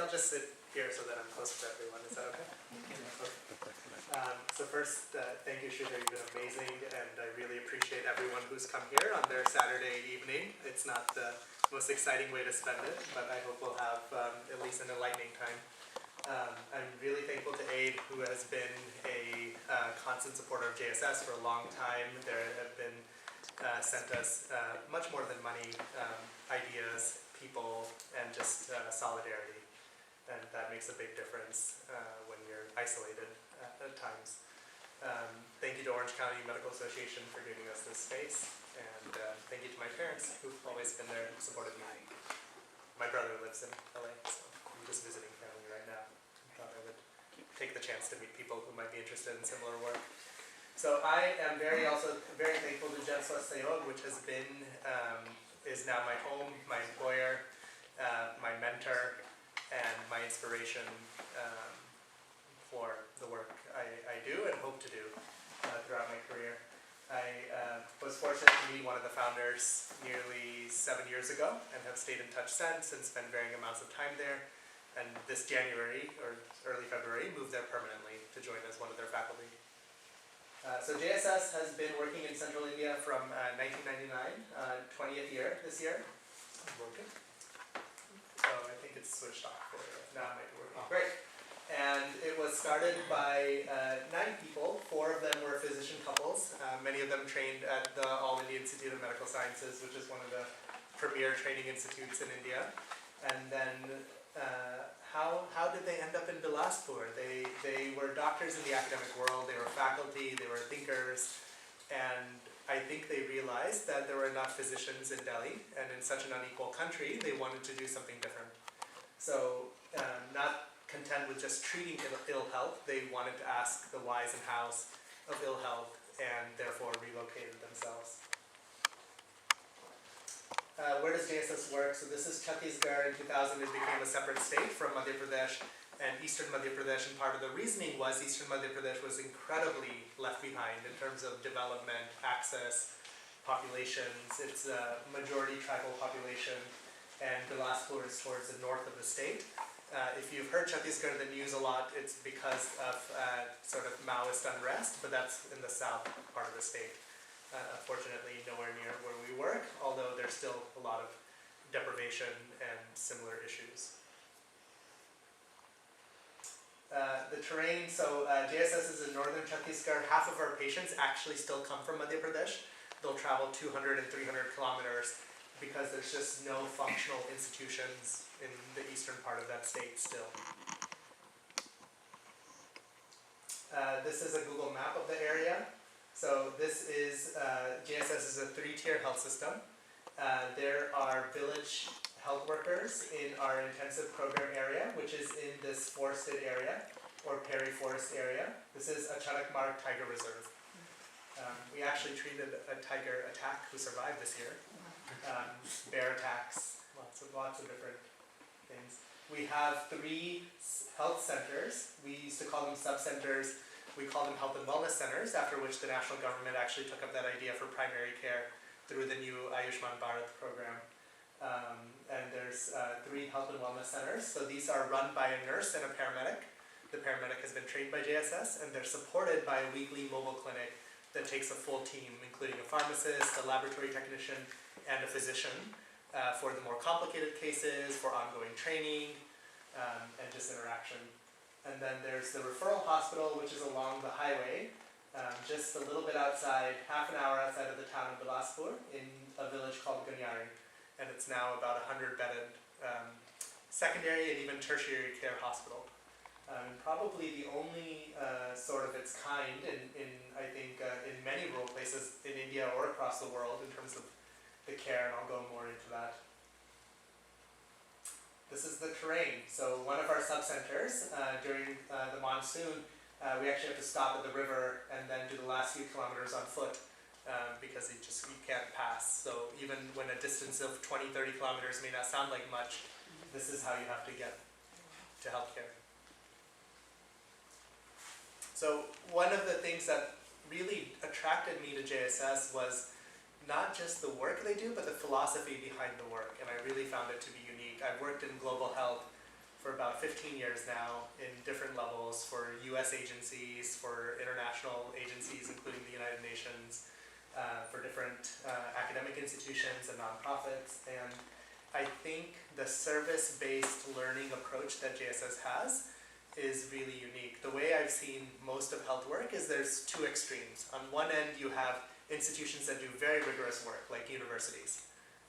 I'll just sit here so that I'm closer to everyone. Is that okay? So first, thank you, Sridhar. You've been amazing, and I really appreciate everyone who's come here on their Saturday evening. It's not the most exciting way to spend it, but I hope we'll have at least an enlightening time. I'm really thankful to Abe, who has been a constant supporter of JSS for a long time. There have been sent us much more than money, ideas, people, and just solidarity. And that makes a big difference when you're isolated at times. Thank you to Orange County Medical Association for giving us this space. And thank you to my parents, who've always been there and supported me. My brother lives in LA, so I'm just visiting family right now. I thought I would take the chance to meet people who might be interested in similar work. So I am also very thankful to Jensla Sayod, which has been, is now my home, my employer, my mentor, and my inspiration for the work I do and hope to do throughout my career. I was fortunate to meet one of the founders nearly 7 years ago and have stayed in touch since and spent varying amounts of time there. And this January, or early February, moved there permanently to join as one of their faculty. So JSS has been working in Central India from 1999, 20th year this year. Working. So I think it's switched off for you. Now it might be working. Great. And it was started by 9 people. 4 of them were physician couples. Many of them trained at the All India Institute of Medical Sciences, which is one of the premier training institutes in India. And then how did they end up in Bilaspur? They were doctors in the academic world. They were faculty. They were thinkers. And I think they realized that there were enough physicians in Delhi, and in such an unequal country, they wanted to do something different. So not content with just treating ill health, they wanted to ask the whys and hows of ill health, and therefore relocated themselves. Where does JSS work? So this is Chhattisgarh. In 2000 it became a separate state from Madhya Pradesh and Eastern Madhya Pradesh, and part of the reasoning was Eastern Madhya Pradesh was incredibly left behind in terms of development, access, populations. It's a majority tribal population, and Bilaspur is towards the north of the state. If you've heard Chhattisgarh in the news a lot, it's because of sort of Maoist unrest, but that's in the south part of the state. Fortunately, nowhere near where we work, although there's still a lot of deprivation and similar issues. The terrain, so JSS is in northern Chhattisgarh. Half of our patients actually still come from Madhya Pradesh. They'll travel 200 and 300 kilometers because there's just no functional institutions in the eastern part of that state still. This is a Google map of the area. So this is, JSS is a 3-tier health system. There are village health workers in our intensive program area, which is in this forested area, or peri-forest area. This is Acharakhmarg Tiger Reserve. We actually treated a tiger attack who survived this year. Bear attacks, lots of different things. We have 3 health centers. We used to call them sub-centers. We call them health and wellness centers, after which the national government actually took up that idea for primary care through the new Ayushman Bharat program. And there's 3 health and wellness centers. So these are run by a nurse and a paramedic. The paramedic has been trained by JSS, and they're supported by a weekly mobile clinic that takes a full team, including a pharmacist, a laboratory technician, and a physician for the more complicated cases, for ongoing training, and just interaction. And then there's the referral hospital, which is along the highway, just a little bit outside, half an hour outside of the town of Bilaspur, in a village called Gunyari. And it's now about 100-bedded secondary and even tertiary care hospital. Probably the only sort of its kind I think, in many rural places in India or across the world in terms of the care, and I'll go more into that. This is the terrain. So one of our sub-centers, during the monsoon, we actually have to stop at the river and then do the last few kilometers on foot because you can't pass. So even when a distance of 20, 30 kilometers may not sound like much, this is how you have to get to healthcare. So one of the things that really attracted me to JSS was not just the work they do, but the philosophy behind the work, and I really found it to be unique. I've worked in global health for about about 15 years now in different levels for US agencies, for international agencies, including the United Nations, for different academic institutions and nonprofits. And I think the service-based learning approach that JSS has is really unique. The way I've seen most of health work is there's two extremes. On one end, you have institutions that do very rigorous work, like universities,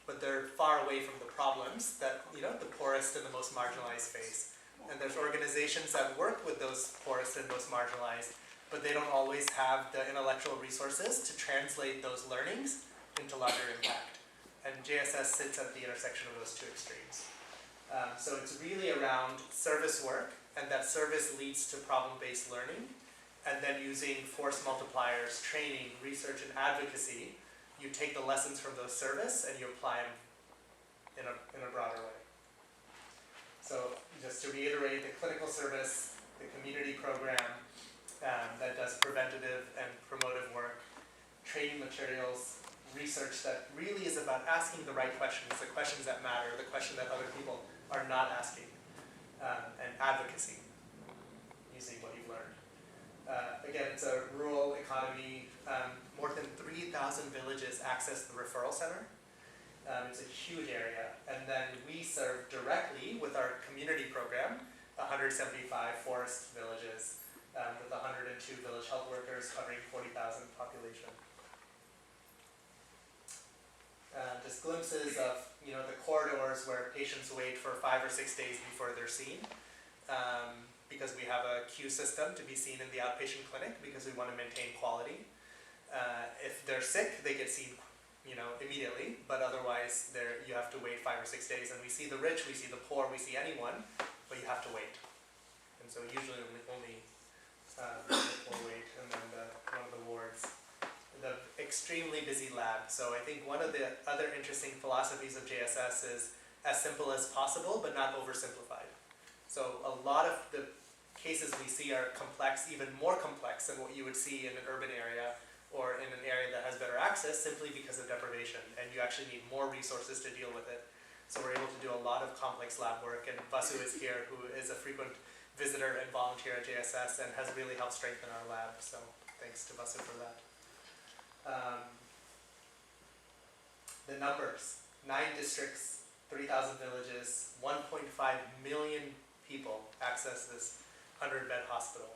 but they're far away from the problems that the poorest and the most marginalized face. And there's organizations that work with those poorest and most marginalized, but they don't always have the intellectual resources to translate those learnings into larger impact. And JSS sits at the intersection of those two extremes. So it's really around service work, and that service leads to problem-based learning, and then using force multipliers, training, research, and advocacy, you take the lessons from those service and you apply them in a broader way. So just to reiterate, the clinical service, the community program that does preventative and promotive work, training materials, research that really is about asking the right questions, the questions that matter, the question that other people are not asking, and advocacy, using what you've learned. Again, it's a rural economy. More than 3,000 villages access the referral center. It's a huge area. And then we serve directly with our community program, 175 forest villages with 102 village health workers covering 40,000 population. Just glimpses of the corridors where patients wait for 5 or 6 days before they're seen. Because we have a queue system to be seen in the outpatient clinic because we want to maintain quality. If they're sick, they get seen immediately, but otherwise you have to wait 5 or 6 days. And we see the rich, we see the poor, we see anyone, but you have to wait. And so usually only the poor wait, and then one of the wards. The extremely busy lab. So I think one of the other interesting philosophies of JSS is as simple as possible, but not oversimplified. So a lot of the cases we see are complex, even more complex than what you would see in an urban area or in an area that has better access simply because of deprivation, and you actually need more resources to deal with it. So we're able to do a lot of complex lab work, and Vasu is here, who is a frequent visitor and volunteer at JSS and has really helped strengthen our lab, so thanks to Vasu for that. The numbers, 9 districts, 3,000 villages, 1.5 million people access this 100-bed hospital.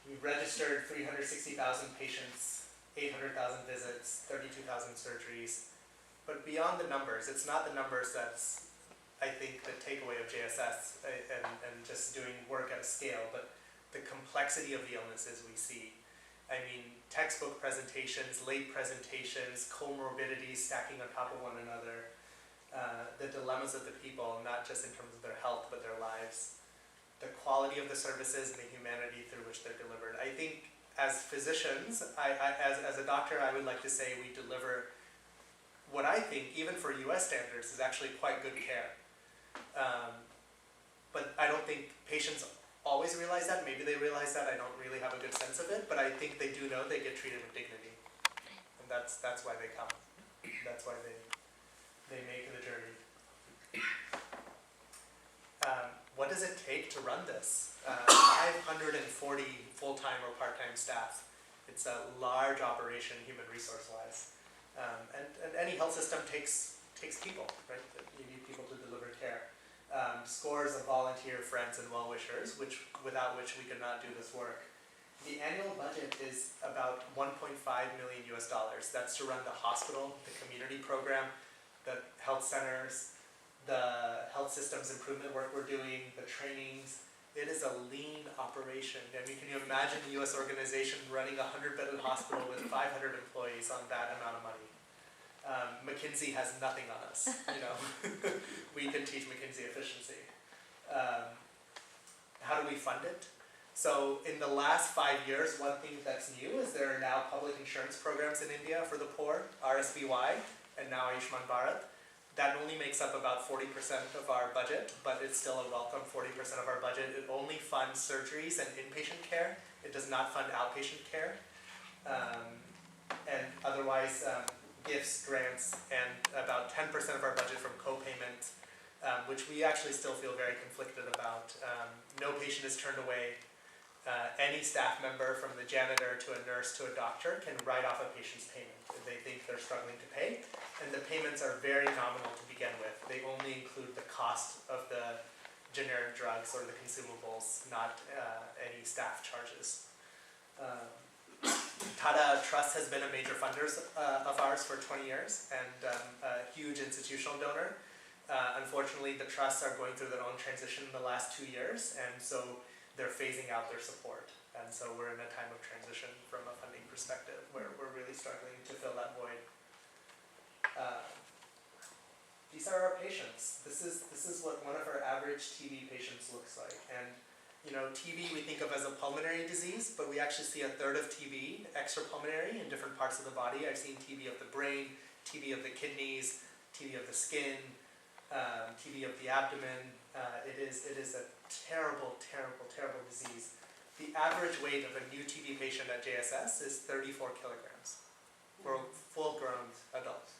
We've registered 360,000 patients, 800,000 visits, 32,000 surgeries. But beyond the numbers, it's not the numbers that's, I think, the takeaway of JSS and just doing work at a scale, but the complexity of the illnesses we see. I mean, textbook presentations, late presentations, comorbidities stacking on top of one another, the dilemmas of the people, not just in terms of their health, but their lives, the quality of the services and the humanity through which they're delivered. I think as physicians, as a doctor, I would like to say we deliver what I think, even for US standards, is actually quite good care. But I don't think patients always realize that. Maybe they realize that. I don't really have a good sense of it, but I think they do know they get treated with dignity. And that's why they come. That's why they make the journey. What does it take to run this? 540 full-time or part-time staff. It's a large operation, human resource-wise. And any health system takes people, right? You need people to deliver care. Scores of volunteer friends and well-wishers, without which we could not do this work. The annual budget is about $1.5 million US. That's to run the hospital, the community program, the health centers, the health systems improvement work we're doing, the trainings. It is a lean operation. I mean, can you imagine a US organization running a 100-bedded hospital with 500 employees on that amount of money? McKinsey has nothing on us, We can teach McKinsey efficiency. How do we fund it? So in the last 5 years, one thing that's new is there are now public insurance programs in India for the poor, RSBY, and now Ayushman Bharat. That only makes up about 40% of our budget, but it's still a welcome 40% of our budget. It only funds surgeries and inpatient care. It does not fund outpatient care. And otherwise, gifts, grants, and about 10% of our budget from co-payment which we actually still feel very conflicted about. No patient is turned away. Any staff member, from the janitor to a nurse to a doctor, can write off a patient's payment if they think they're struggling to pay. And the payments are very nominal to begin with. They only include the cost of the generic drugs or the consumables, not any staff charges. Tata Trust has been a major funder of ours for 20 years and a huge institutional donor. Unfortunately, the trusts are going through their own transition in the last 2 years, and so they're phasing out their support. And so we're in a time of transition from a funding perspective where we're really struggling to fill that void. These are our patients. This is what one of our average TB patients looks like. And you know, TB we think of as a pulmonary disease, but we actually see a third of TB extrapulmonary in different parts of the body. I've seen TB of the brain, TB of the kidneys, TB of the skin, TB of the abdomen. It is a terrible, terrible, terrible disease. The average weight of a new TB patient at JSS is 34 kilograms for a full-grown adult.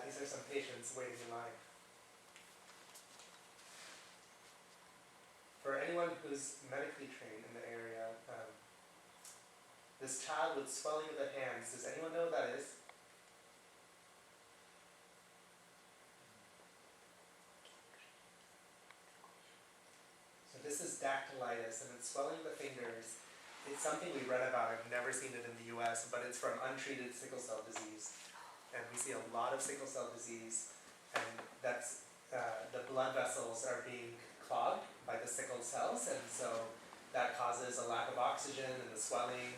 These are some patients waiting in line. For anyone who's medically trained in the area, this child with swelling of the hands, does anyone know what that is? So this is dactylitis, and it's swelling of the fingers. It's something we read about. I've never seen it in the US, but it's from untreated sickle cell disease. And we see a lot of sickle cell disease, and that's the blood vessels are being clogged by the sickle cells, and so that causes a lack of oxygen and the swelling.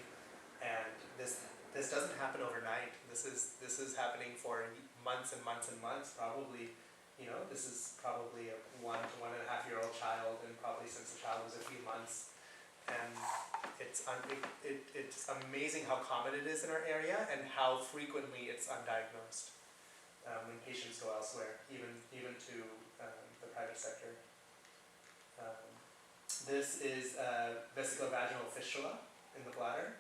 And this doesn't happen overnight. This is happening for months and months and months. Probably, you know, this is probably a 1 to 1.5 year old child, and probably since the child was a few months. And it's amazing how common it is in our area and how frequently it's undiagnosed when patients go elsewhere, even to the private sector. This is vesicovaginal fistula in the bladder,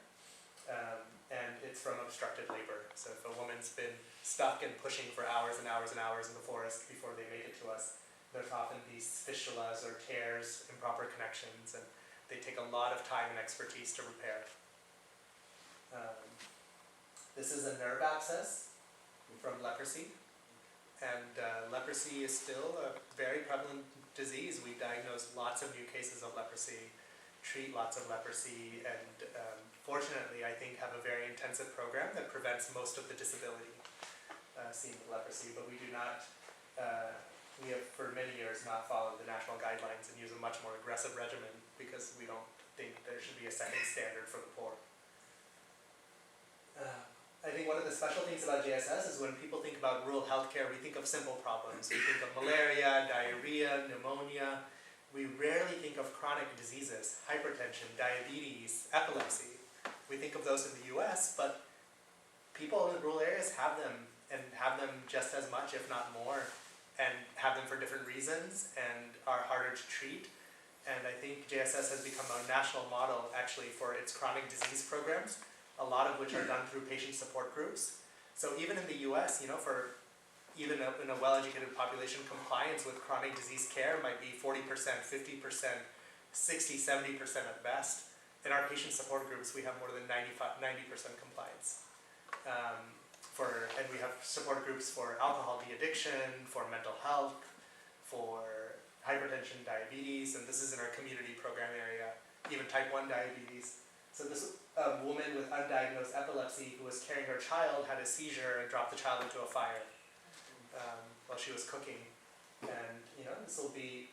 and it's from obstructed labor. So if a woman's been stuck and pushing for hours and hours and hours in the forest before they make it to us, there's often these fistulas or tears, improper connections, and they take a lot of time and expertise to repair. This is a nerve abscess from leprosy, and leprosy is still a very prevalent disease. We diagnose lots of new cases of leprosy, treat lots of leprosy, and fortunately, I think, have a very intensive program that prevents most of the disability seen with leprosy. But we do not, we have for many years not followed the national guidelines and use a much more aggressive regimen because we don't think there should be a second standard for the poor. I think one of the special things about JSS is when people think about rural healthcare, we think of simple problems. We think of malaria, diarrhea, pneumonia. We rarely think of chronic diseases, hypertension, diabetes, epilepsy. We think of those in the US, but people in rural areas have them, and have them just as much, if not more, and have them for different reasons and are harder to treat. And I think JSS has become a national model actually for its chronic disease programs, a lot of which are done through patient support groups. So even in the US, you know, for even in a well-educated population, compliance with chronic disease care might be 40%, 50%, 60, 70% at best. In our patient support groups, we have more than 90% compliance. And we have support groups for alcohol de-addiction, for mental health, for hypertension, diabetes, and this is in our community program area, even type 1 diabetes. So this woman with undiagnosed epilepsy who was carrying her child had a seizure and dropped the child into a fire while she was cooking. And you know, this will be,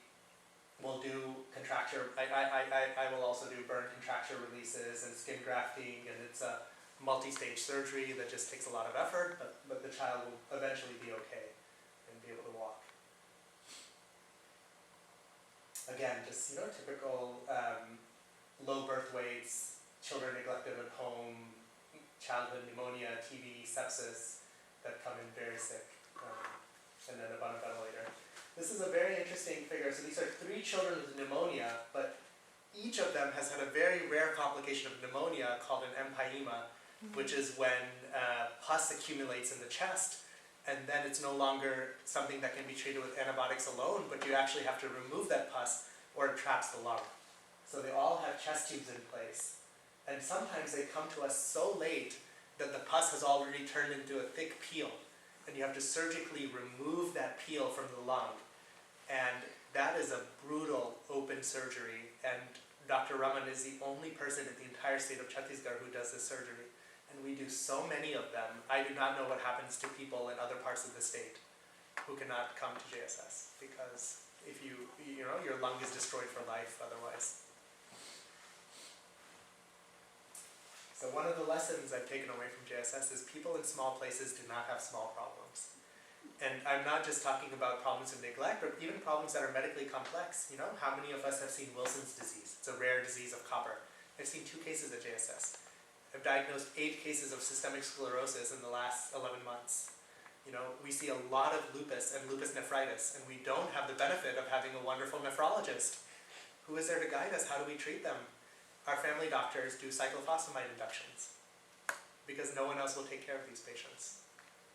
we'll do contracture, I will also do burn contracture releases and skin grafting, and it's a multi-stage surgery that just takes a lot of effort, but the child will eventually be okay and be able to walk. Again, just, you know, typical low birth weights, children neglected at home, childhood pneumonia, TB, sepsis that come in very sick, and end up on a ventilator. This is a very interesting figure. So these are 3 children with pneumonia, but each of them has had a very rare complication of pneumonia called an empyema, which is when pus accumulates in the chest, and then it's no longer something that can be treated with antibiotics alone, but you actually have to remove that pus or it traps the lung. So they all have chest tubes in place. And sometimes they come to us so late that the pus has already turned into a thick peel, and you have to surgically remove that peel from the lung. And that is a brutal open surgery, and Dr. Raman is the only person in the entire state of Chhattisgarh who does this surgery. And we do so many of them. I do not know what happens to people in other parts of the state who cannot come to JSS, because if you know, your lung is destroyed for life otherwise. So one of the lessons I've taken away from JSS is people in small places do not have small problems. And I'm not just talking about problems of neglect, but even problems that are medically complex. You know, how many of us have seen Wilson's disease? It's a rare disease of copper. I've seen 2 cases at JSS. I've diagnosed 8 cases of systemic sclerosis in the last 11 months. You know, we see a lot of lupus and lupus nephritis, and we don't have the benefit of having a wonderful nephrologist. Who is there to guide us? How do we treat them? Our family doctors do cyclophosphamide inductions because no one else will take care of these patients.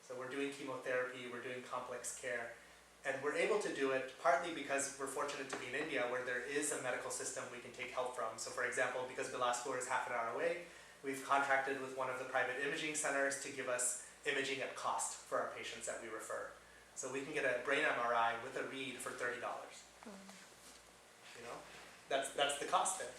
So we're doing chemotherapy, we're doing complex care, and we're able to do it partly because we're fortunate to be in India where there is a medical system we can take help from. So for example, because Bilaspur is half an hour away, we've contracted with one of the private imaging centers to give us imaging at cost for our patients that we refer. So we can get a brain MRI with a read for $30. You know, that's the cost there.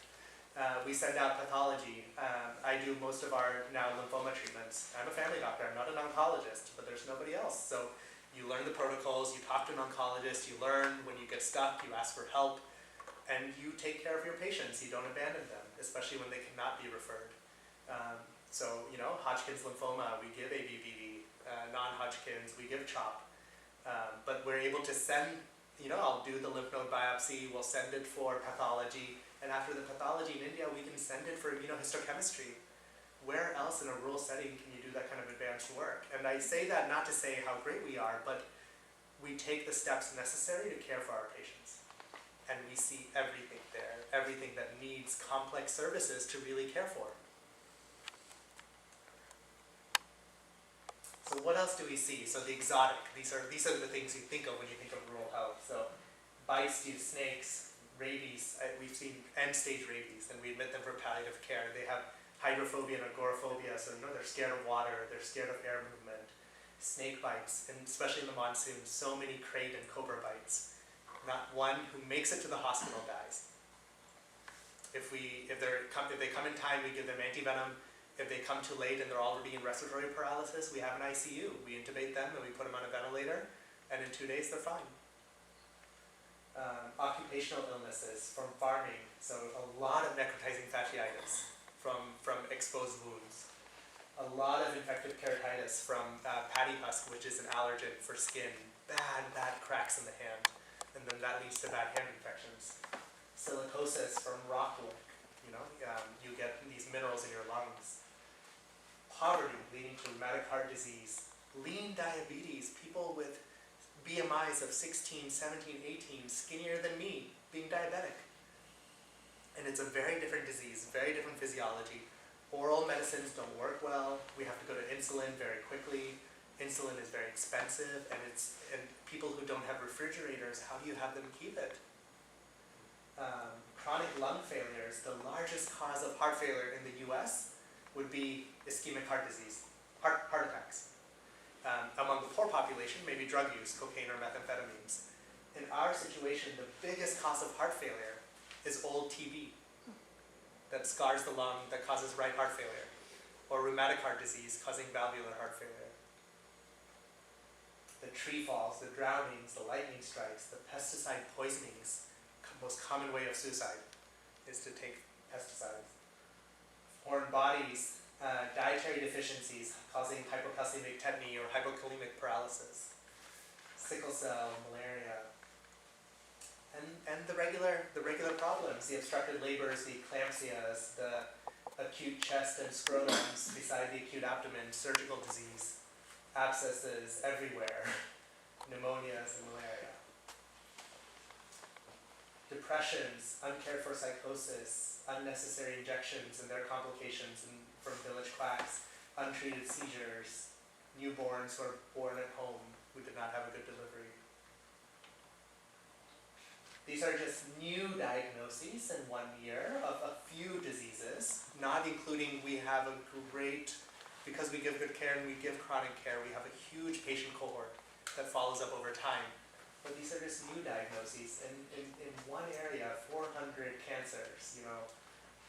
We send out pathology. I do most of our now lymphoma treatments. I'm a family doctor, I'm not an oncologist, but there's nobody else. So you learn the protocols, you talk to an oncologist, you learn when you get stuck, you ask for help, and you take care of your patients. You don't abandon them, especially when they cannot be referred. So, you know, Hodgkin's lymphoma, we give ABVD. Non-Hodgkin's, we give CHOP. But we're able to send, you know, I'll do the lymph node biopsy, we'll send it for pathology, and after the pathology in India, we can send it for immunohistochemistry. Where else in a rural setting can you do that kind of advanced work? And I say that not to say how great we are, but we take the steps necessary to care for our patients. And we see everything there, everything that needs complex services to really care for. So what else do we see? So the exotic, these are the things you think of when you think of rural health. So bites due to snakes, rabies, we've seen end-stage rabies, and we admit them for palliative care. They have hydrophobia and agoraphobia, so you know, they're scared of water, they're scared of air movement. Snake bites, and especially in the monsoon, so many crate and cobra bites. Not one who makes it to the hospital dies. If they come in time, we give them antivenom. If they come too late and they're already in respiratory paralysis, we have an ICU. We intubate them and we put them on a ventilator, and in 2 days they're fine. Occupational illnesses from farming, so a lot of necrotizing fasciitis from exposed wounds. A lot of infective keratitis from paddy husk, which is an allergen for skin. Bad cracks in the hand, and then that leads to bad hand infections. Silicosis from rock work, you know, you get these minerals in your lungs. Poverty leading to rheumatic heart disease. Lean diabetes, people with BMIs of 16, 17, 18, skinnier than me, being diabetic. And it's a very different disease, very different physiology. Oral medicines don't work well. We have to go to insulin very quickly. Insulin is very expensive, and people who don't have refrigerators, how do you have them keep it? Chronic lung failures, the largest cause of heart failure in the US would be ischemic heart disease, heart attacks. Among the poor population, maybe drug use, cocaine or methamphetamines. In our situation, the biggest cause of heart failure is old TB that scars the lung, that causes right heart failure, or rheumatic heart disease causing valvular heart failure. The tree falls, the drownings, the lightning strikes, the pesticide poisonings, most common way of suicide is to take pesticides. Foreign bodies, dietary deficiencies causing hypocalcemic tetany or hypokalemic paralysis, sickle cell, malaria, and the regular problems, the obstructed labors, the eclampsias, the acute chest and scrotums beside the acute abdomen, surgical disease, abscesses everywhere, pneumonias and malaria. depressions, uncared for psychosis, unnecessary injections and their complications from village quacks, untreated seizures, newborns who are born at home who did not have a good delivery. These are just new diagnoses in 1 year of a few diseases, not including we have a great, because we give good care and we give chronic care, we have a huge patient cohort that follows up over time. But these are just new diagnoses. In one area, 400 cancers,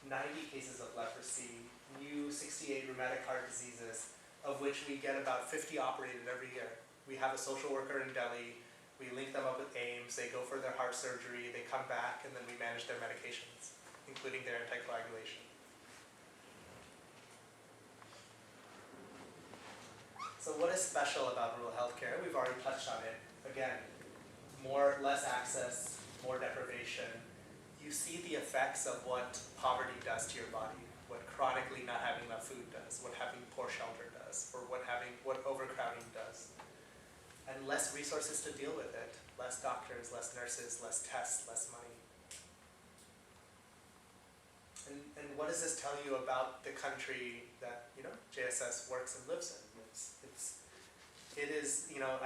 90 cases of leprosy, new 68 rheumatic heart diseases, of which we get about 50 operated every year. We have a social worker in Delhi. We link them up with AIMS, they go for their heart surgery, they come back, and then we manage their medications, including their anticoagulation. So what is special about rural healthcare? We've already touched on it. Again, less access, more deprivation. You see the effects of what poverty does to your body, what chronically not having enough food does, what having poor shelter does, or what overcrowding does. And less resources to deal with it. Less doctors, less nurses, less tests, less money. And what does this tell you about the country that JSS works and lives in?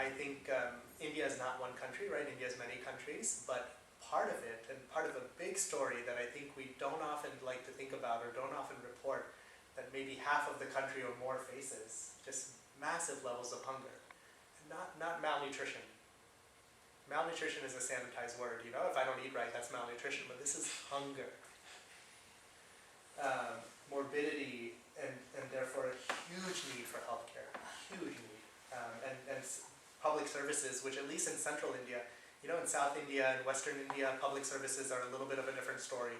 I think India is not one country, right? India has many countries, but part of it, and part of a big story that I think we don't often like to think about or don't often report, that maybe half of the country or more faces just massive levels of hunger. Not malnutrition. Malnutrition is a sanitized word, if I don't eat right, that's malnutrition, but this is hunger. Morbidity, and therefore a huge need for healthcare, huge need. And public services, which at least in central India, in South India and Western India, public services are a little bit of a different story,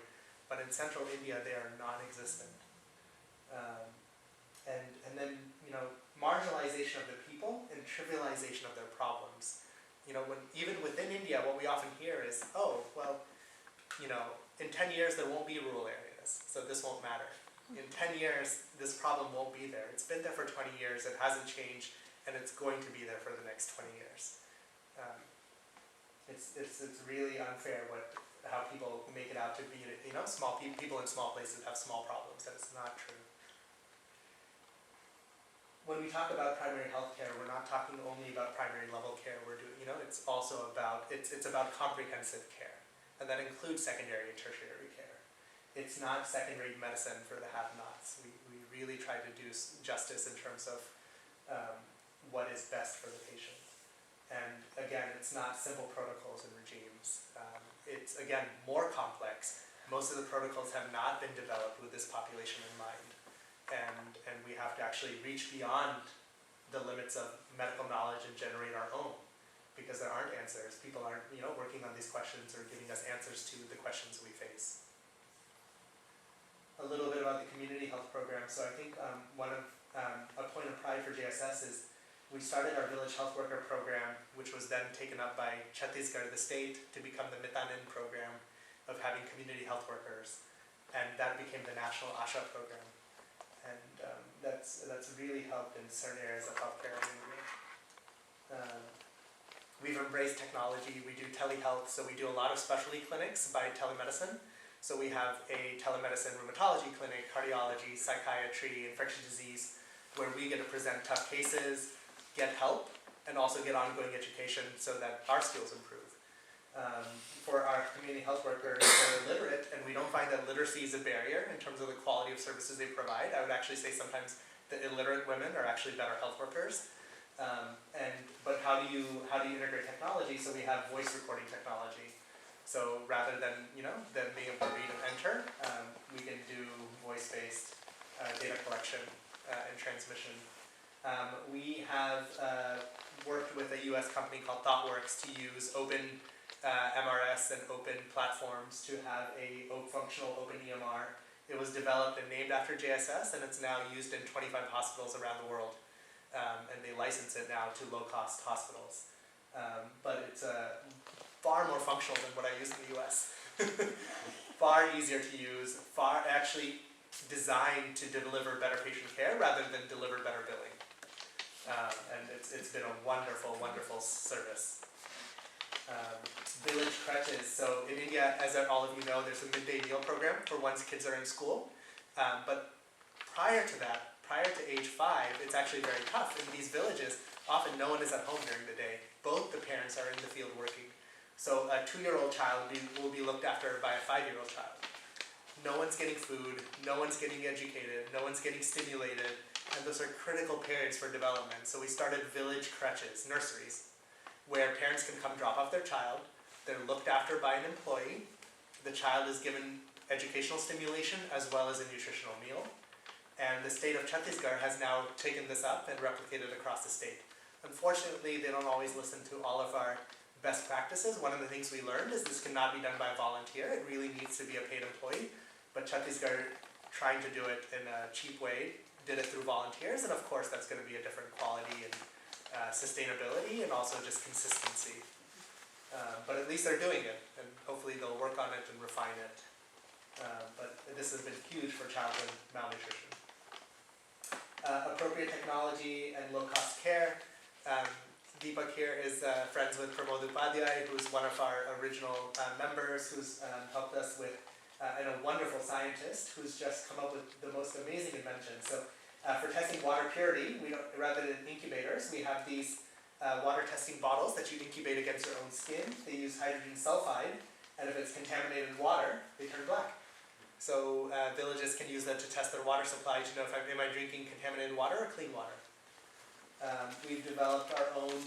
but in central India, they are non-existent. And then, marginalization of the people and trivialization of their problems. Even within India, what we often hear is, in 10 years there won't be rural areas, so this won't matter. In 10 years, this problem won't be there. It's been there for 20 years, it hasn't changed, and it's going to be there for the next 20 years. It's really unfair how people make it out to be, small people in small places have small problems. That's not true. When we talk about primary health care, we're not talking only about primary level care. We're doing, it's also about, it's about comprehensive care. And that includes secondary and tertiary care. It's not second-rate medicine for the have-nots. We really try to do justice in terms of what is best for the patient. And again, it's not simple protocols and regimes. It's, again, more complex. Most of the protocols have not been developed with this population in mind. And we have to actually reach beyond the limits of medical knowledge and generate our own, because there aren't answers. People aren't, working on these questions or giving us answers to the questions we face. A little bit about the community health program. So I think a point of pride for JSS is we started our village health worker program, which was then taken up by Chhattisgarh, the state, to become the Mitanin program of having community health workers. And that became the national ASHA program. And that's really helped in certain areas of healthcare. We've embraced technology. We do telehealth, so we do a lot of specialty clinics by telemedicine. So we have a telemedicine rheumatology clinic, cardiology, psychiatry, infectious disease, where we get to present tough cases, get help, and also get ongoing education so that our skills improve. For our community health workers that are illiterate, and we don't find that literacy is a barrier in terms of the quality of services they provide. I would actually say sometimes the illiterate women are actually better health workers. But how do you integrate technology? So we have voice recording technology. So rather than than being able to read and enter, we can do voice-based data collection and transmission. We have worked with a U.S. company called ThoughtWorks to use open MRS and open platforms to have a functional open EMR. It was developed and named after JSS, and it's now used in 25 hospitals around the world. And they license it now to low-cost hospitals. But it's far more functional than what I use in the US. Far easier to use, far actually designed to deliver better patient care rather than deliver better billing. And it's been a wonderful, wonderful service. um, village crutches. So in India, as all of you know, there's a midday meal program for once kids are in school. But prior to that, prior to age 5, it's actually very tough. In these villages, often no one is at home during the day. Both the parents are in the field working. So a 2-year-old child will be looked after by a 5-year-old child. No one's getting food, no one's getting educated, no one's getting stimulated, and those are critical periods for development. So we started village crutches, nurseries, where parents can come drop off their child, they're looked after by an employee, the child is given educational stimulation as well as a nutritional meal, and the state of Chhattisgarh has now taken this up and replicated across the state. Unfortunately, they don't always listen to all of our best practices. One of the things we learned is this cannot be done by a volunteer, it really needs to be a paid employee, but Chhattisgarh, trying to do it in a cheap way, did it through volunteers, and of course that's going to be a different quality and sustainability and also just consistency. But at least they're doing it, and hopefully they'll work on it and refine it. But this has been huge for childhood malnutrition. Appropriate technology and low-cost care. Deepak here is friends with Pramod Upadhyay, who's one of our original members, who's helped us with, and a wonderful scientist who's just come up with the most amazing invention. So for testing water purity, rather than incubators, we have these water testing bottles that you incubate against your own skin. They use hydrogen sulfide, and if it's contaminated water, they turn black. So villages can use that to test their water supply to know if am I drinking contaminated water or clean water. We've developed our own,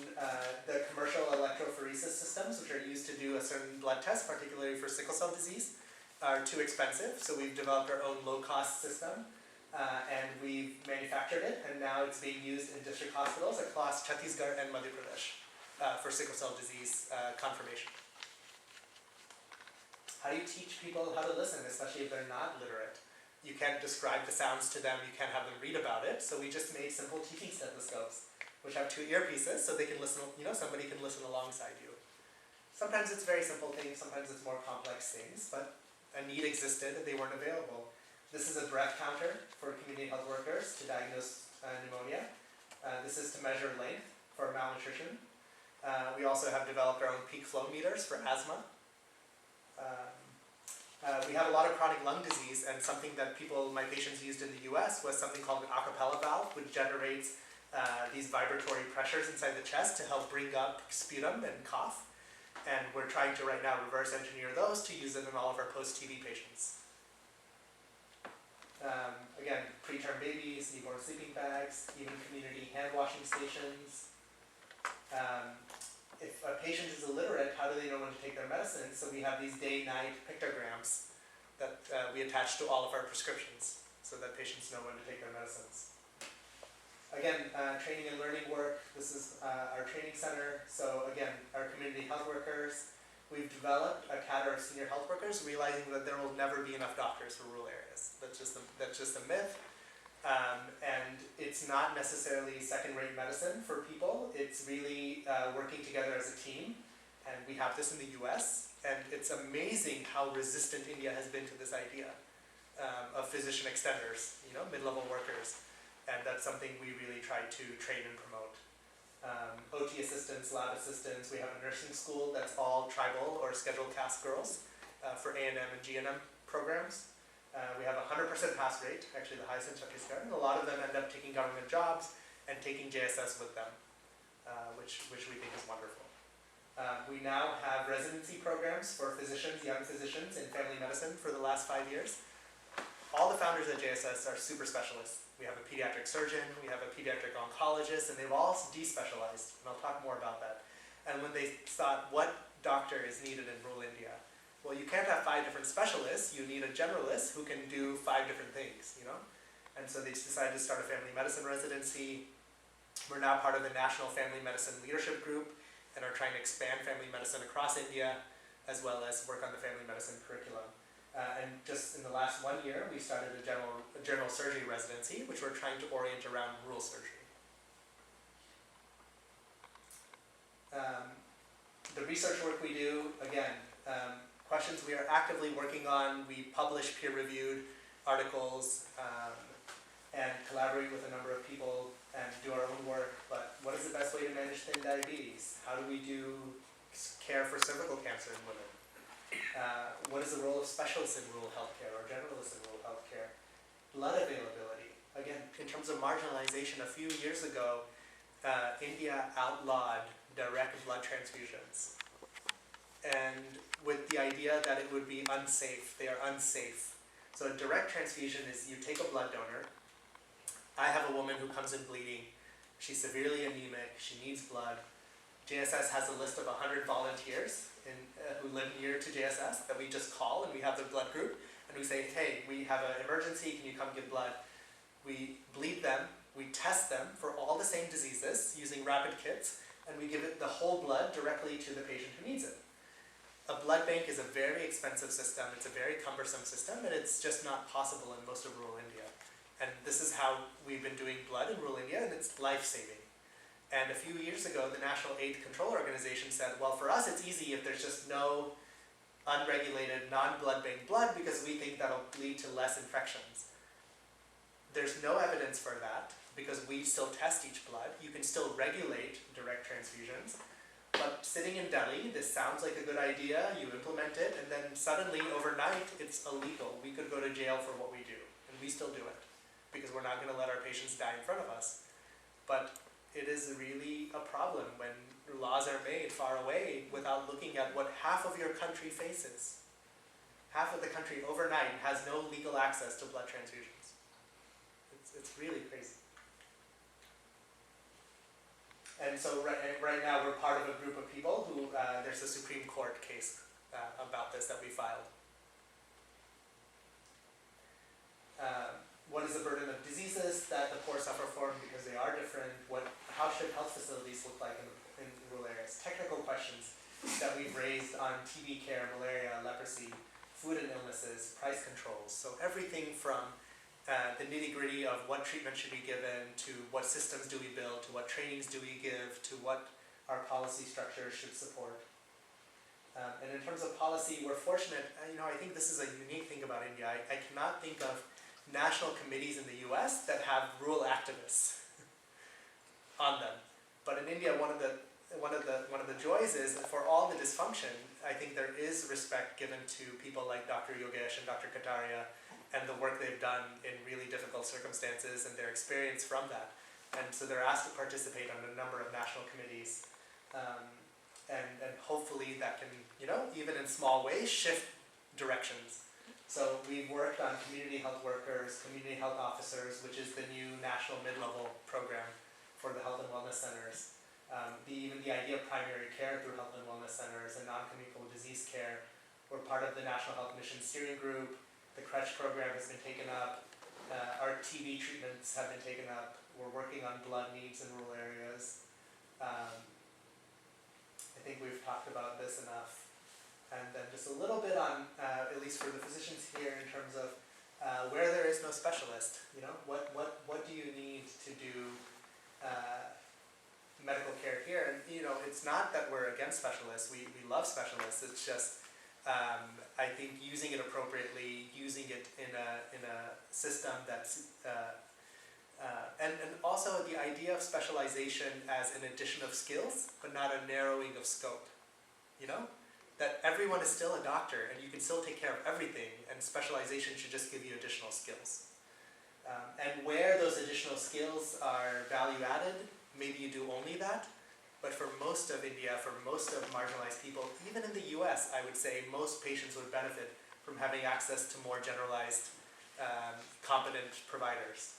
the commercial electrophoresis systems, which are used to do a certain blood test, particularly for sickle cell disease, are too expensive. So we've developed our own low-cost system, and we've manufactured it, and now it's being used in district hospitals across Chhattisgarh and Madhya Pradesh for sickle cell disease confirmation. How do you teach people how to listen, especially if they're not literate? You can't describe the sounds to them, you can't have them read about it, so we just made simple teaching stethoscopes, which have 2 earpieces, so they can listen, somebody can listen alongside you. Sometimes it's very simple things, sometimes it's more complex things, but a need existed and they weren't available. This is a breath counter for community health workers to diagnose pneumonia. This is to measure length for malnutrition. We also have developed our own peak flow meters for asthma. We have a lot of chronic lung disease, and something that my patients used in the US was something called an acapella valve, which generates these vibratory pressures inside the chest to help bring up sputum and cough. And we're trying to right now reverse engineer those to use it in all of our post-TB patients. Again, preterm babies, newborn sleeping bags, even community hand washing stations. If a patient is illiterate, how do they know when to take their medicine? So we have these day-night pictograms that we attach to all of our prescriptions so that patients know when to take their medicines. Again, training and learning work. This is our training center. So again, our community health workers. We've developed a cadre of senior health workers, realizing that there will never be enough doctors for rural areas. That's just a myth. And it's not necessarily second-rate medicine for people. It's really working together as a team. And we have this in the US. And it's amazing how resistant India has been to this idea of physician extenders, mid-level workers. And that's something we really try to train and promote. OT assistants, lab assistants. We have a nursing school that's all tribal or scheduled caste girls for A&M and GNM programs. We have a 100% pass rate, actually the highest in Chhattisgarh, and a lot of them end up taking government jobs and taking JSS with them, which we think is wonderful. We now have residency programs for physicians, young physicians in family medicine for the last 5 years. All the founders at JSS are super specialists. We have a pediatric surgeon, we have a pediatric oncologist, and they've all despecialized, and I'll talk more about that. And when they thought, what doctor is needed in rural India? Well, you can't have 5 different specialists, you need a generalist who can do 5 different things, And so they decided to start a family medicine residency. We're now part of the National Family Medicine Leadership Group and are trying to expand family medicine across India, as well as work on the family medicine curriculum. And just in the last 1 year, we started a general surgery residency, which we're trying to orient around rural surgery. The research work we do, again, questions we are actively working on. We publish peer-reviewed articles and collaborate with a number of people and do our own work. But what is the best way to manage thin diabetes? How do we do care for cervical cancer in women? What is the role of specialists in rural healthcare or generalists in rural healthcare? Blood availability. Again, in terms of marginalization, a few years ago, India outlawed direct blood transfusions. And with the idea that it would be unsafe, they are unsafe. So a direct transfusion is you take a blood donor. I have a woman who comes in bleeding. She's severely anemic, she needs blood. JSS has a list of 100 volunteers who live near to JSS that we just call, and we have the blood group, and we say, hey, we have an emergency, can you come give blood? We bleed them, we test them for all the same diseases using rapid kits, and we give it the whole blood directly to the patient who needs it. A blood bank is a very expensive system, it's a very cumbersome system, and it's just not possible in most of rural India. And this is how we've been doing blood in rural India, and it's life-saving. And a few years ago, the National AIDS Control Organization said, well, for us it's easy if there's just no unregulated, non-blood bank blood because we think that'll lead to less infections. There's no evidence for that because we still test each blood. You can still regulate direct transfusions. But sitting in Delhi, this sounds like a good idea, you implement it, and then suddenly, overnight, it's illegal. We could go to jail for what we do, and we still do it because we're not going to let our patients die in front of us. But it is really a problem when laws are made far away without looking at what half of your country faces. Half of the country overnight has no legal access to blood transfusions. It's really crazy. And so right now we're part of a group of people who, there's a Supreme Court case about this that we filed. What is the burden of diseases that the poor suffer from because they are different? How should health facilities look like in rural areas? Technical questions that we've raised on TB care, malaria, leprosy, food and illnesses, price controls. So everything from the nitty-gritty of what treatment should be given, to what systems do we build, to what trainings do we give, to what our policy structure should support. And in terms of policy, we're fortunate, I think this is a unique thing about India. I cannot think of national committees in the US that have rural activists on them. But in India, one of the joys is for all the dysfunction, I think there is respect given to people like Dr. Yogesh and Dr. Kataria and the work they've done in really difficult circumstances and their experience from that. And so they're asked to participate on a number of national committees. And hopefully that can, even in small ways, shift directions. So we've worked on community health workers, community health officers, which is the new national mid-level program for the health and wellness centers. Even the idea of primary care through health and wellness centers and non-communicable disease care. We're part of the National Health Mission Steering Group. The CRECH program has been taken up. Our TB treatments have been taken up. We're working on blood needs in rural areas. I think we've talked about this enough. And then just a little bit on, at least for the physicians here, in terms of where there is no specialist. What do you need to do medical care here? And it's not that we're against specialists. We love specialists. It's just I think using it appropriately, using it in a system that's and also the idea of specialization as an addition of skills, but not a narrowing of scope. That everyone is still a doctor and you can still take care of everything, and specialization should just give you additional skills. And where those additional skills are value added, maybe you do only that. But for most of India, for most of marginalized people, even in the US, I would say most patients would benefit from having access to more generalized, competent providers.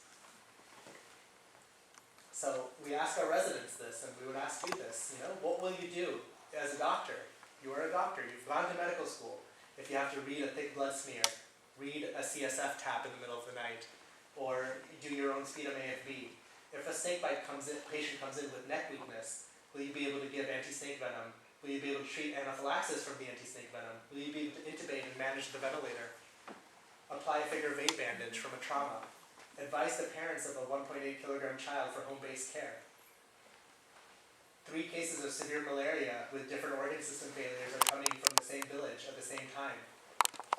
So we ask our residents this, and we would ask you this, what will you do as a doctor? You are a doctor, you've gone to medical school. If you have to read a thick blood smear, read a CSF tap in the middle of the night, or do your own sputum AFB. If a snakebite patient comes in with neck weakness, will you be able to give anti-snake venom? Will you be able to treat anaphylaxis from the anti-snake venom? Will you be able to intubate and manage the ventilator? Apply a figure of 8 bandage from a trauma. Advise the parents of a 1.8 kilogram child for home-based care. 3 cases of severe malaria with different organ system failures are coming from the same village at the same time.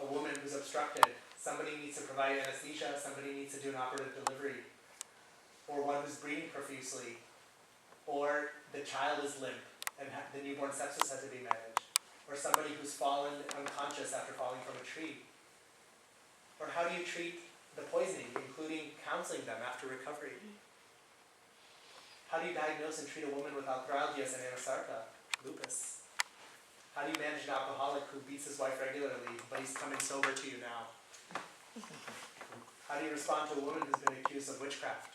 A woman who's obstructed. Somebody needs to provide anesthesia, somebody needs to do an operative delivery. Or one who's bleeding profusely. Or the child is limp. and the newborn sepsis had to be managed. Or somebody who's fallen unconscious after falling from a tree. Or how do you treat the poisoning, including counseling them after recovery? How do you diagnose and treat a woman with arthralgias and anasarca, lupus? How do you manage an alcoholic who beats his wife regularly, but he's coming sober to you now? How do you respond to a woman who's been accused of witchcraft?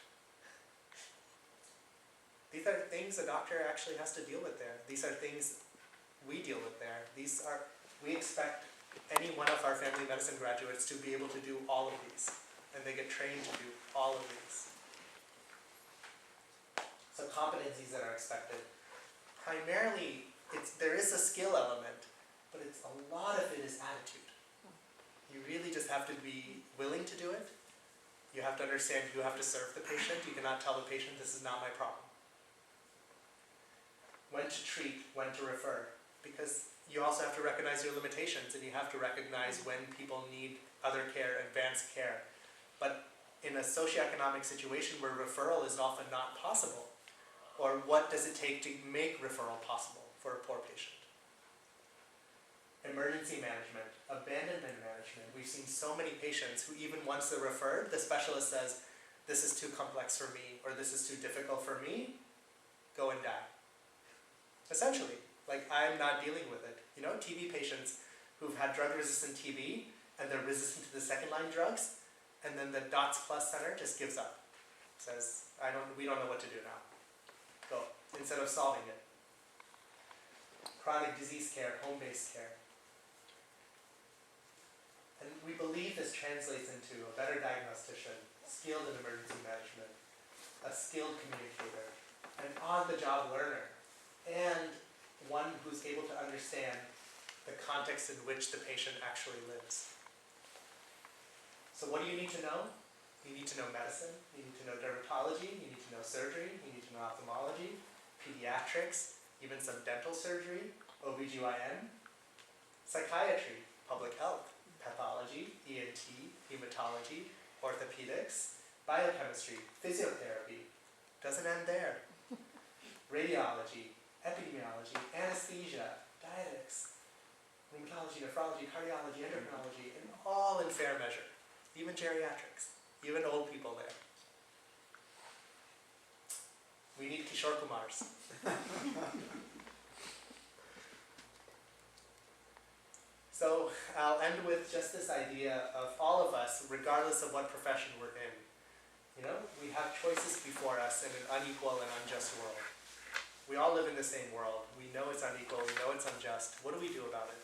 These are things a doctor actually has to deal with there. These are things we deal with there. We expect any one of our family medicine graduates to be able to do all of these, and they get trained to do all of these. So competencies that are expected. Primarily, there is a skill element, but a lot of it is attitude. You really just have to be willing to do it. You have to understand you have to serve the patient. You cannot tell the patient, this is not my problem. When to treat, when to refer. Because you also have to recognize your limitations, and you have to recognize when people need other care, advanced care. But in a socioeconomic situation where referral is often not possible, or what does it take to make referral possible for a poor patient? Emergency management, abandonment management. We've seen so many patients who even once they're referred, the specialist says, this is too complex for me, or this is too difficult for me, go and die. Essentially, like I'm not dealing with it. You know, TB patients who've had drug-resistant TB, and they're resistant to the second-line drugs, and then the DOTS Plus Center just gives up. Says, we don't know what to do now. Go, instead of solving it. Chronic disease care, home-based care. And we believe this translates into a better diagnostician, skilled in emergency management, a skilled communicator, an on-the-job learner, and one who's able to understand the context in which the patient actually lives. So what do you need to know? You need to know medicine, you need to know dermatology, you need to know surgery, you need to know ophthalmology, pediatrics, even some dental surgery, OBGYN, psychiatry, public health, pathology, ENT, hematology, orthopedics, biochemistry, physiotherapy. Doesn't end there. Radiology, epidemiology, anesthesia, dietetics, rheumatology, nephrology, cardiology, endocrinology, and all in fair measure. Even geriatrics, even old people there. We need Kishore Kumars. So I'll end with just this idea of all of us, regardless of what profession we're in. You know, we have choices before us in an unequal and unjust world. We all live in the same world. We know it's unequal, we know it's unjust. What do we do about it?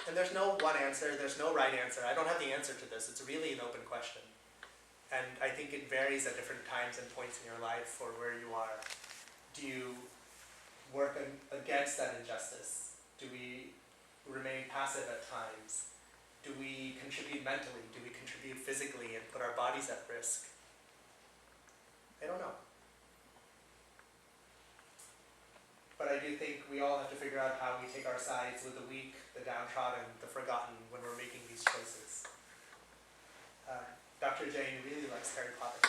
And there's no one answer, there's no right answer. I don't have the answer to this. It's really an open question. And I think it varies at different times and points in your life or where you are. Do you work against that injustice? Do we remain passive at times? Do we contribute mentally? Do we contribute physically and put our bodies at risk? I don't know. But I do think we all have to figure out how we take our sides with the weak, the downtrodden, the forgotten when we're making these choices. Dr. Jain really likes Harry Potter.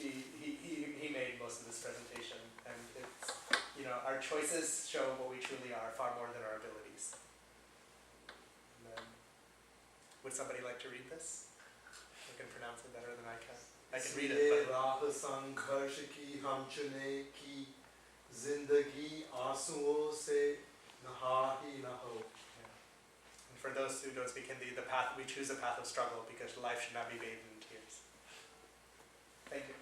he made most of this presentation, and it's, you know, our choices show what we truly are far more than our abilities. And then, would somebody like to read this? I can pronounce it better than I can. I can read it, but Zindagi आंसुओं से नहा ही न हो. And for those who don't speak Hindi, we choose a path of struggle because life should not be bathed in tears. Thank you.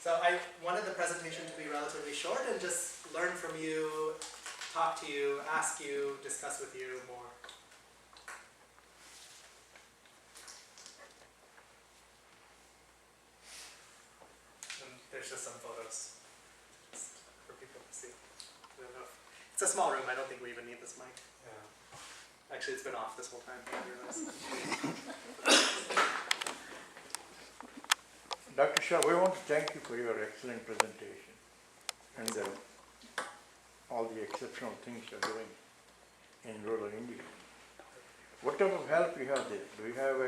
So I wanted the presentation to be relatively short and just learn from you, talk to you, ask you, discuss with you more. There's just some photos just for people to see. I don't know. It's a small room. I don't think we even need this mic. Yeah. Actually, it's been off this whole time. I realize. Dr. Shah, we want to thank you for your excellent presentation and all the exceptional things you're doing in rural India. What type of help you have there? Do you have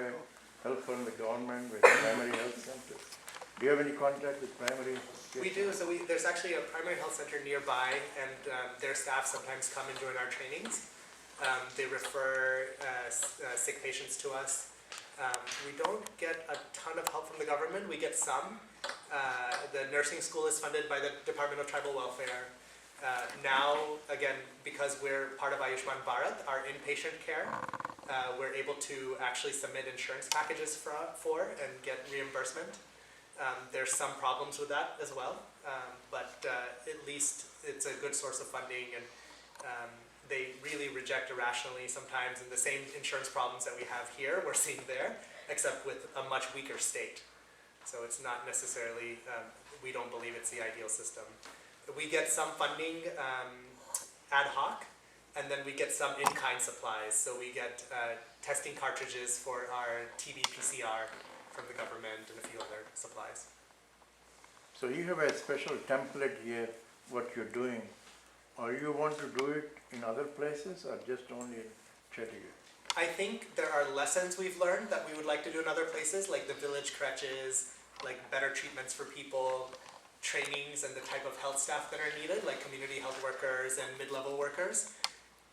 help from the government with primary health centers? Do you have any contact with primary? We do. So there's actually a primary health center nearby, and their staff sometimes come and join our trainings. They refer sick patients to us. We don't get a ton of help from the government. We get some. The nursing school is funded by the Department of Tribal Welfare. Now, again, because we're part of Ayushman Bharat, our inpatient care, we're able to actually submit insurance packages for and get reimbursement. There's some problems with that as well, but at least it's a good source of funding, and they really reject irrationally sometimes, and the same insurance problems that we have here, we're seeing there, except with a much weaker state. So it's not necessarily, we don't believe it's the ideal system. We get some funding ad hoc, and then we get some in-kind supplies. So we get testing cartridges for our TB PCR from the government and a few other supplies. So you have a special template here, what you're doing. Or you want to do it in other places or just only in Chattanooga? I think there are lessons we've learned that we would like to do in other places, like the village crèches, like better treatments for people, trainings and the type of health staff that are needed, like community health workers and mid-level workers.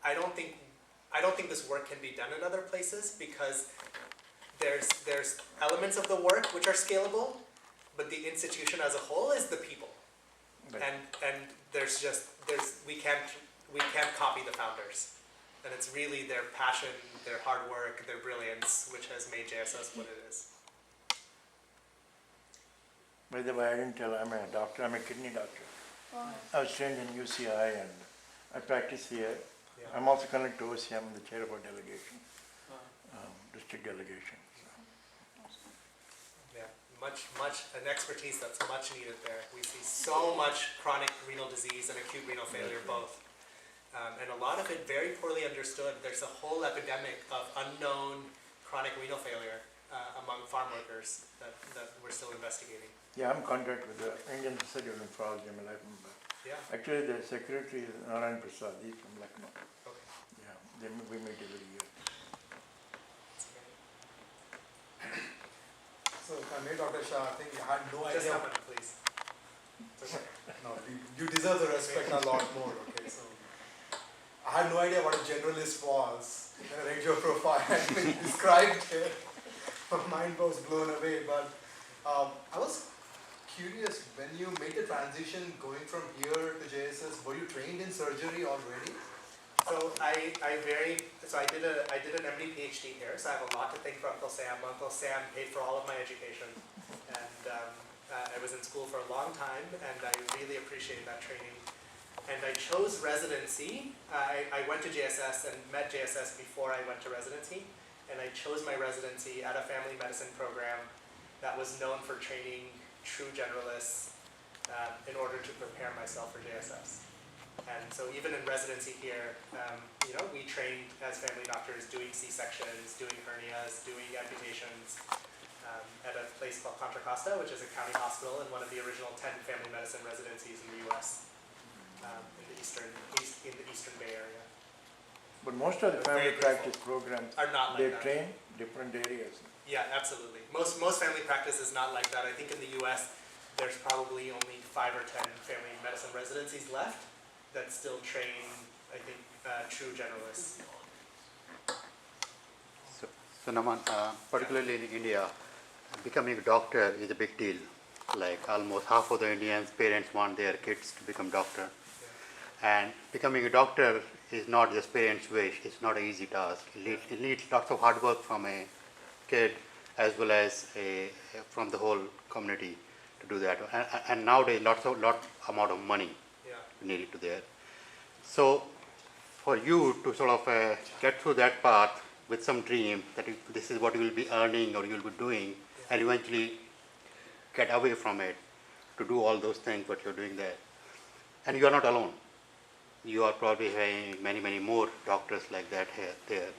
I don't think this work can be done in other places because there's elements of the work which are scalable, but the institution as a whole is the people. Right. And we can't copy the founders. And it's really their passion, their hard work, their brilliance, which has made JSS what it is. By the way, I didn't tell, I'm a doctor, I'm a kidney doctor. I was trained in UCI and I practice here. Yeah. I'm also connected to OCI, I'm the chair of our delegation, district delegation. Yeah, an expertise that's much needed there. We see so much chronic renal disease and acute renal failure both. And a lot of it very poorly understood. There's a whole epidemic of unknown chronic renal failure among farm workers that we're still investigating. Yeah, I'm in contact with the Indian Society of Nephrology, I'm a life member. Yeah. Actually, the secretary is Narayan Prasad, he's from Lucknow. Okay. Yeah, we meet every year. That's great. So if I may, Dr. Shah, I think I had no Just idea. come on, please. It's okay. No, you deserve the respect a lot more. Okay, so I had no idea what a generalist was. When I read your profile and when you described it, my mind was blown away. But I was curious, when you made the transition going from here to JSS, were you trained in surgery already? So I did an MD PhD here, so I have a lot to thank for Uncle Sam. Uncle Sam paid for all of my education, and I was in school for a long time, and I really appreciate that training. And I chose residency. I went to JSS and met JSS before I went to residency, and I chose my residency at a family medicine program that was known for training true generalists in order to prepare myself for JSS. And so even in residency here, we trained as family doctors doing C-sections, doing hernias, doing amputations at a place called Contra Costa, which is a county hospital and one of the original 10 family medicine residencies in the U.S. In the Eastern Bay Area. But most of the family practice programs, Are not like they that. train different areas. Yeah, absolutely. Most family practice is not like that. I think in the U.S. there's probably only 5 or 10 family medicine residencies left that still train, I think, true generalists. So Naman, particularly in India, becoming a doctor is a big deal. Like almost half of the Indians' parents want their kids to become doctor. And becoming a doctor is not just parents' wish, it's not an easy task. It needs lots of hard work from a kid as well as from the whole community to do that. And nowadays, lot amount of money Yeah. needed to there. So for you to sort of get through that path with some dream that this is what you will be earning or you will be doing, and eventually get away from it to do all those things what you're doing there. And you are not alone. You are probably having many, many more doctors like that here, there.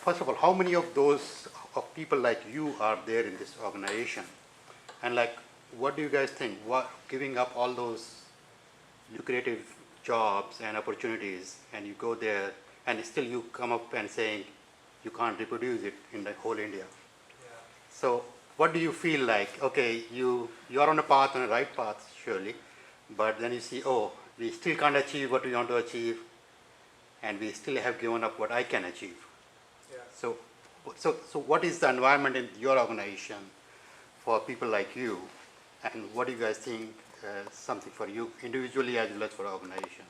First of all, how many of those of people like you are there in this organization? And like, what do you guys think? What, giving up all those lucrative jobs and opportunities, and you go there, and still you come up and saying, you can't reproduce it in the whole India. Yeah. So what do you feel like? Okay, you are on a path, on a right path, surely, but then you see, oh, we still can't achieve what we want to achieve, and we still have given up what I can achieve. Yeah. So what is the environment in your organization for people like you, and what do you guys think something for you individually as well as for organization?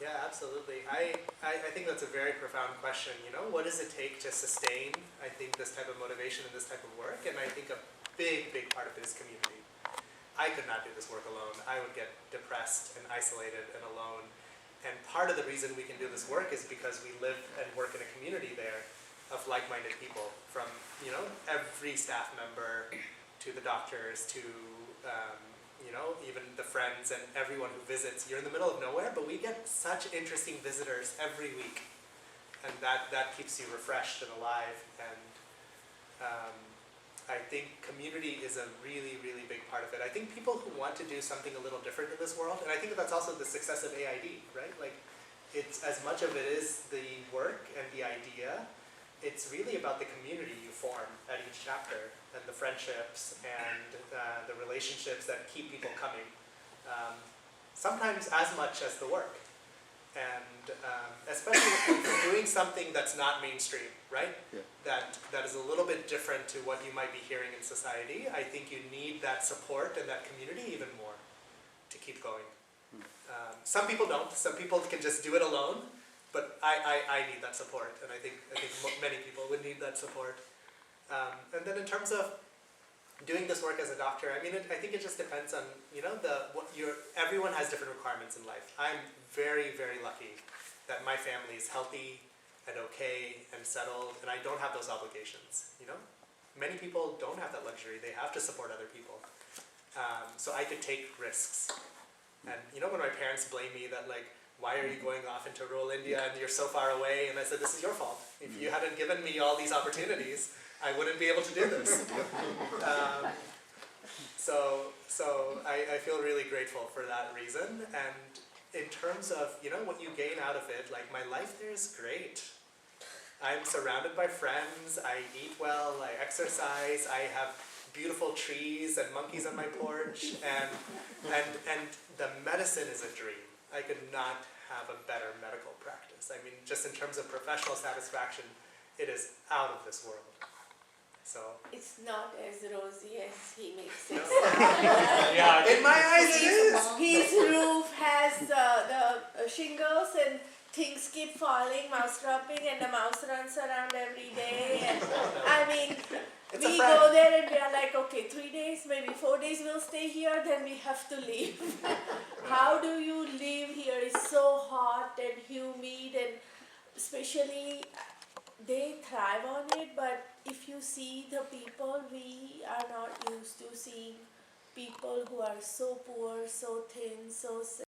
Yeah, absolutely. I think that's a very profound question. You know, what does it take to sustain, I think, this type of motivation and this type of work? And I think a big, big part of it is community. I could not do this work alone. I would get depressed and isolated and alone. And part of the reason we can do this work is because we live and work in a community there of like-minded people, from, you know, every staff member to the doctors to you know, even the friends and everyone who visits. You're in the middle of nowhere, but we get such interesting visitors every week, and that keeps you refreshed and alive. And I think community is a really, really big part of it. I think people who want to do something a little different in this world, and I think that's also the success of AID, right? Like, it's as much of it is the work and the idea, it's really about the community you form at each chapter, and the friendships and the relationships that keep people coming. Sometimes as much as the work. And especially when you're doing something that's not mainstream, right? Yeah. That is a little bit different to what you might be hearing in society. I think you need that support and that community even more to keep going. Some people don't. Some people can just do it alone. But I need that support, and I think many people would need that support. And then in terms of doing this work as a doctor, I mean, I think it just depends on, you know, everyone has different requirements in life. I'm very, very lucky that my family is healthy and okay and settled, and I don't have those obligations, you know? Many people don't have that luxury. They have to support other people. So I could take risks. And, you know, when my parents blame me that, like, why are you going off into rural India and you're so far away? And I said, this is your fault. If you hadn't given me all these opportunities, I wouldn't be able to do this. So I feel really grateful for that reason. And in terms of, you know, what you gain out of it, like, my life there is great. I'm surrounded by friends, I eat well, I exercise, I have beautiful trees and monkeys on my porch, and the medicine is a dream. I could not have a better medical practice. I mean, just in terms of professional satisfaction, it is out of this world. So it's not as rosy as he makes it. yeah, in my eyes it is. His roof has the shingles and things keep falling, mouse dropping, and the mouse runs around every day. And I mean, we go there and we are like, okay, 3 days, maybe 4 days we'll stay here, then we have to leave. How do you live here? It's so hot and humid, and especially they thrive on it, but if you see the people, we are not used to seeing people who are so poor, so thin, so sick.